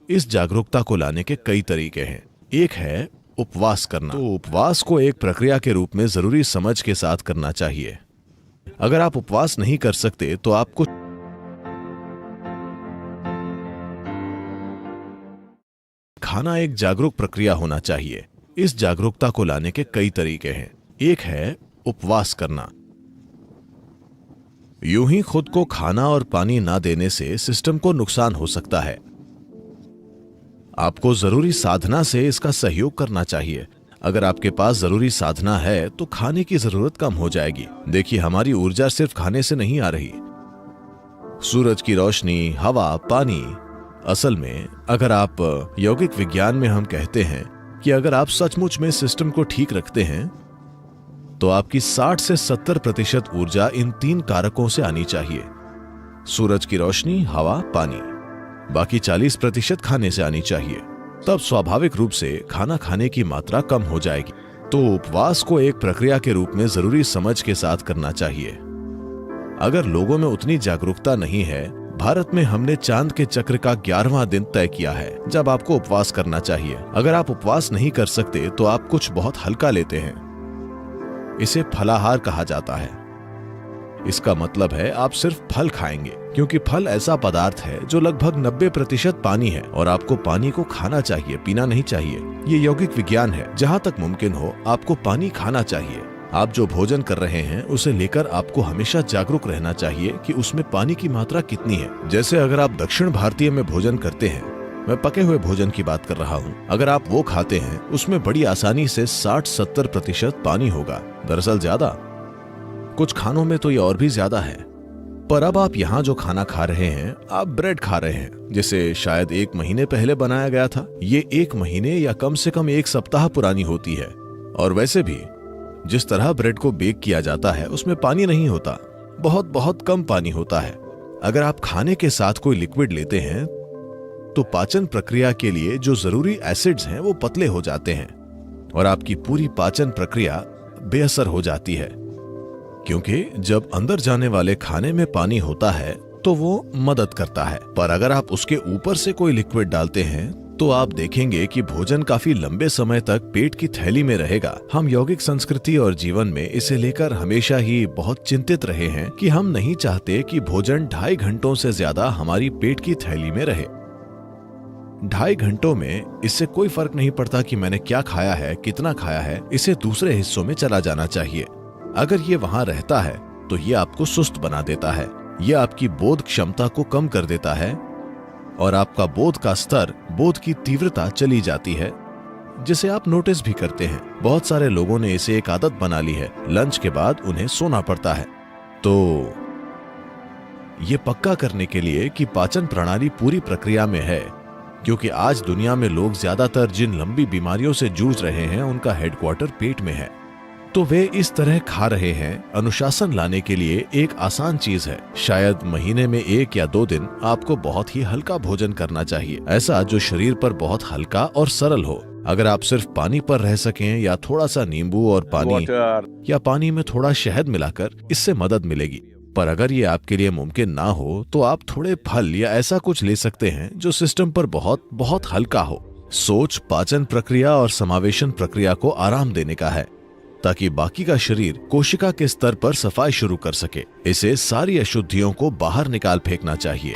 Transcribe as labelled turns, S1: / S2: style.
S1: इस जागरूकता को लाने के कई तरीके हैं। एक है उपवास करना। तो उपवास को एक प्रक्रिया के रूप में जरूरी समझ के साथ करना चाहिए। अगर आप उपवास नहीं कर सकते तो आपको खाना एक जागरूक प्रक्रिया होना चाहिए। इस जागरूकता को लाने के कई तरीके हैं। एक है उपवास करना। यूं ही खुद को खाना और पानी ना देने से सिस्टम को नुकसान हो सकता है। आपको जरूरी साधना से इसका सहयोग करना चाहिए। अगर आपके पास जरूरी साधना है तो खाने की जरूरत कम हो जाएगी। देखिए, हमारी ऊर्जा सिर्फ खाने से नहीं आ रही। सूरज की रोशनी, हवा, पानी। असल में अगर आप यौगिक विज्ञान में हम कहते हैं कि अगर आप सचमुच में सिस्टम को ठीक रखते हैं तो आपकी 60 से 70% ऊर्जा इन 3 कारकों से आनी चाहिए। सूरज की रोशनी, हवा, पानी। बाकी 40% खाने से आनी चाहिए। तब स्वाभाविक रूप से खाना खाने की मात्रा कम हो जाएगी। तो उपवास को एक प्रक्रिया के रूप में जरूरी समझ के साथ करना चाहिए। अगर लोगों में उतनी जागरूकता नहीं है, भारत में हमने चांद के चक्र का 11वां दिन तय किया है जब आपको उपवास करना चाहिए। अगर आप उपवास नहीं कर सकते तो आप कुछ बहुत हल्का लेते हैं। इसे फलाहार कहा जाता है। इसका मतलब है आप सिर्फ फल खाएंगे, क्योंकि फल ऐसा पदार्थ है जो लगभग 90% पानी है और आपको पानी को खाना चाहिए, पीना नहीं चाहिए। ये यौगिक विज्ञान है। जहां तक मुमकिन हो आपको पानी खाना चाहिए। आप जो भोजन कर रहे हैं उसे लेकर आपको हमेशा जागरूक रहना चाहिए कि उसमें पानी की मात्रा कितनी है। जैसे अगर आप दक्षिण भारतीय में भोजन करते हैं, मैं पके हुए भोजन की बात कर रहा हूँ, अगर आप वो खाते हैं उसमें बड़ी आसानी से 60-70% पानी होगा। दरअसल ज्यादा, कुछ खानों में तो ये और भी ज्यादा है। पर अब आप यहाँ जो खाना खा रहे हैं, आप ब्रेड खा रहे हैं जिसे शायद 1 महीने पहले बनाया गया था। ये 1 महीने या कम से कम 1 सप्ताह पुरानी होती है। और वैसे भी जिस तरह ब्रेड को बेक किया जाता है उसमें पानी नहीं होता, बहुत बहुत कम पानी होता है। अगर आप खाने के साथ कोई लिक्विड लेते हैं तो पाचन प्रक्रिया के लिए जो जरूरी एसिड्स हैं वो पतले हो जाते हैं और आपकी पूरी पाचन प्रक्रिया बेअसर हो जाती है। क्योंकि जब अंदर जाने वाले खाने में पानी होता है तो वो मदद करता है। पर अगर आप उसके ऊपर से कोई लिक्विड डालते हैं तो आप देखेंगे कि भोजन काफी लंबे समय तक पेट की थैली में रहेगा। हम यौगिक संस्कृति और जीवन में इसे लेकर हमेशा ही बहुत चिंतित रहे हैं कि हम नहीं चाहते कि भोजन 2.5 घंटों से ज्यादा हमारी पेट की थैली में रहे। 2.5 घंटों में इससे कोई फर्क नहीं पड़ता कि मैंने क्या खाया है, कितना खाया है, इसे दूसरे हिस्सों में चला जाना चाहिए। अगर ये वहां रहता है तो ये आपको सुस्त बना देता है, ये आपकी बोध क्षमता को कम कर देता है और आपका बोध का स्तर, बोध की तीव्रता चली जाती है, जिसे आप नोटिस भी करते हैं। बहुत सारे लोगों ने इसे एक आदत बना ली है, लंच के बाद उन्हें सोना पड़ता है। तो ये पक्का करने के लिए कि पाचन प्रणाली पूरी प्रक्रिया में है, क्योंकि आज दुनिया में लोग ज्यादातर जिन लंबी बीमारियों से जूझ रहे हैं उनका हेडक्वार्टर पेट में है, तो वे इस तरह खा रहे हैं। अनुशासन लाने के लिए एक आसान चीज है, शायद महीने में 1 या 2 दिन आपको बहुत ही हल्का भोजन करना चाहिए, ऐसा जो शरीर पर बहुत हल्का और सरल हो। अगर आप सिर्फ पानी पर रह सकें या थोड़ा सा नींबू और पानी या पानी में थोड़ा शहद मिलाकर, इससे मदद मिलेगी। पर अगर ये आपके लिए मुमकिन ना हो तो आप थोड़े फल या ऐसा कुछ ले सकते हैं जो सिस्टम पर बहुत बहुत हल्का हो। सोच पाचन प्रक्रिया और समावेशन प्रक्रिया को आराम देने का है, ताकि बाकी का शरीर कोशिका के स्तर पर सफाई शुरू कर सके। इसे सारी अशुद्धियों को बाहर निकाल फेंकना चाहिए।